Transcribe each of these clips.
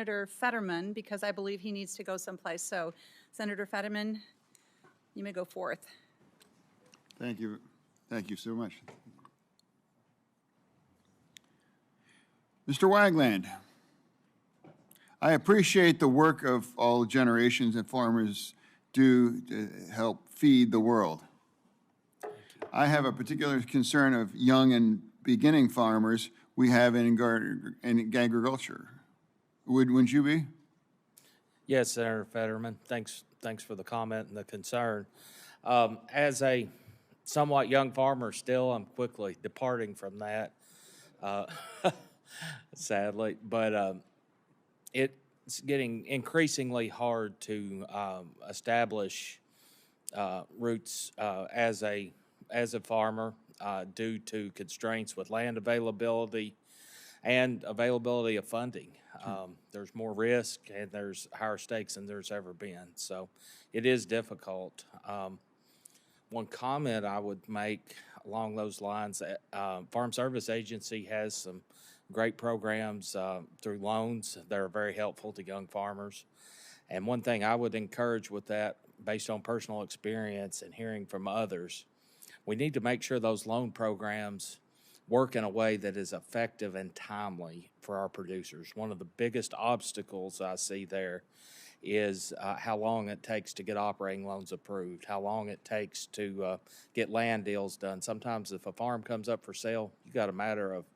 Senator Fetterman because I believe he needs to go someplace. So, Senator Fetterman, you may go forth. Thank you. Thank you so much. Mr. Wagland, I appreciate the work of all generations that farmers do to help feed the world. I have a particular concern of young and beginning farmers we have in agriculture. Wouldn't you be? Yes, Senator Fetterman. Thanks for the comment and the concern. As a somewhat young farmer still, I'm quickly departing from that, sadly. But it's getting increasingly hard to establish roots as a farmer due to constraints with land availability and availability of funding. There's more risk and there's higher stakes than there's ever been. So it is difficult. One comment I would make along those lines, Farm Service Agency has some great programs through loans that are very helpful to young farmers. And one thing I would encourage with that, based on personal experience and hearing from others, we need to make sure those loan programs work in a way that is effective and timely for our producers. One of the biggest obstacles I see there is how long it takes to get operating loans approved, how long it takes to get land deals done. Sometimes if a farm comes up for sale, you got a matter of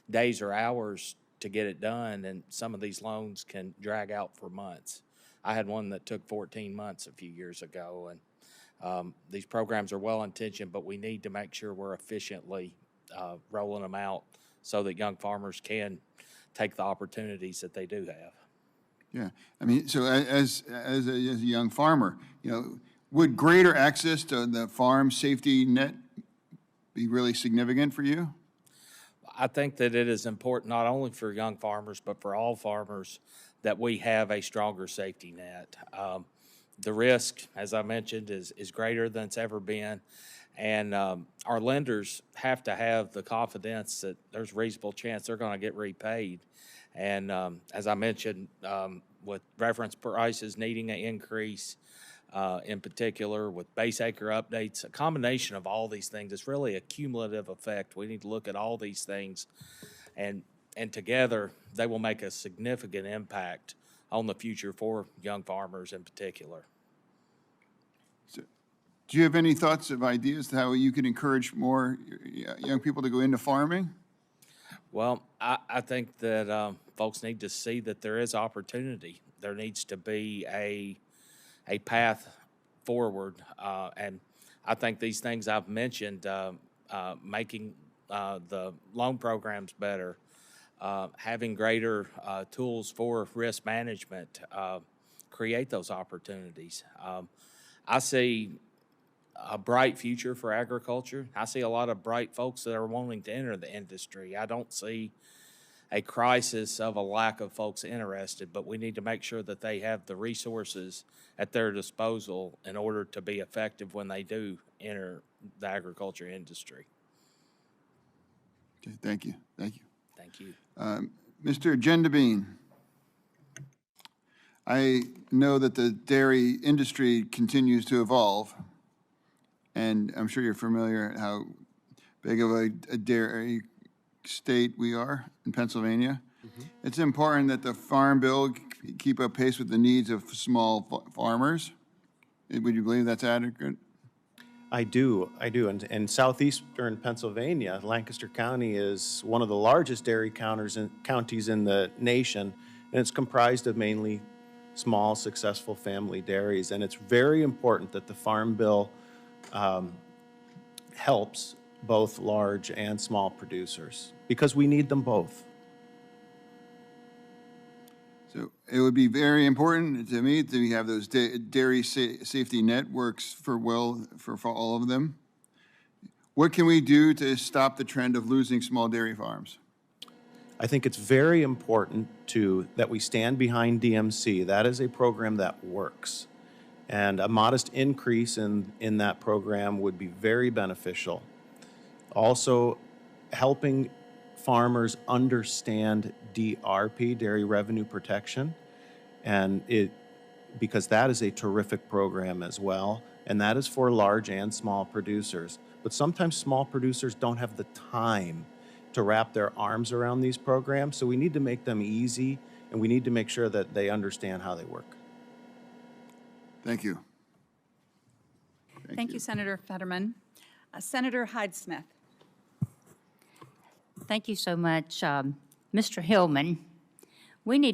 days or hours to get it done, and some of these loans can drag out for months. I had one that took 14 months a few years ago, and these programs are well-intentioned, but we need to make sure we're efficiently rolling them out so that young farmers can take the opportunities that they do have. Yeah, I mean, so as a young farmer, you know, would greater access to the farm safety net be really significant for you? I think that it is important not only for young farmers, but for all farmers that we have a stronger safety net. The risk, as I mentioned, is greater than it's ever been. And our lenders have to have the confidence that there's a reasonable chance they're going to get repaid. And as I mentioned, with reference prices needing an increase, in particular with base acre updates, a combination of all these things is really a cumulative effect. We need to look at all these things, and together they will make a significant impact on the future for young farmers in particular. So, do you have any thoughts of ideas to how you could encourage more young people to go into farming? Well, I think that folks need to see that there is opportunity. There needs to be a path forward, and I think these things I've mentioned, making the loan programs better, having greater tools for risk management, create those opportunities. I see a bright future for agriculture. I see a lot of bright folks that are wanting to enter the industry. I don't see a crisis of a lack of folks interested, but we need to make sure that they have the resources at their disposal in order to be effective when they do enter the agriculture industry. Okay, thank you. Thank you. Thank you. Mr. Gendabine, I know that the dairy industry continues to evolve, and I'm sure you're familiar how big of a dairy state we are in Pennsylvania. Mm-hmm. It's important that the Farm Bill keep up pace with the needs of small farmers. Would you believe that's adequate? I do. And in southeastern Pennsylvania, Lancaster County is one of the largest dairy counties in the nation, and it's comprised of mainly small, successful family dairies. And it's very important that the Farm Bill helps both large and small producers because we need them both. So it would be very important to me to have those dairy safety networks for all of them. What can we do to stop the trend of losing small dairy farms? I think it's very important that we stand behind DMC. That is a program that works. And a modest increase in that program would be very beneficial. Also, helping farmers understand DRP, dairy revenue protection, And because that is a terrific program as well, and that is for large and small producers. But sometimes small producers don't have the time to wrap their arms around these programs, so we need to make them easy, and we need to make sure that they understand how they work. Thank you. Thank you, Senator Fetterman. Senator Hyde-Smith. Thank you so much, Mr. Hillman. We need to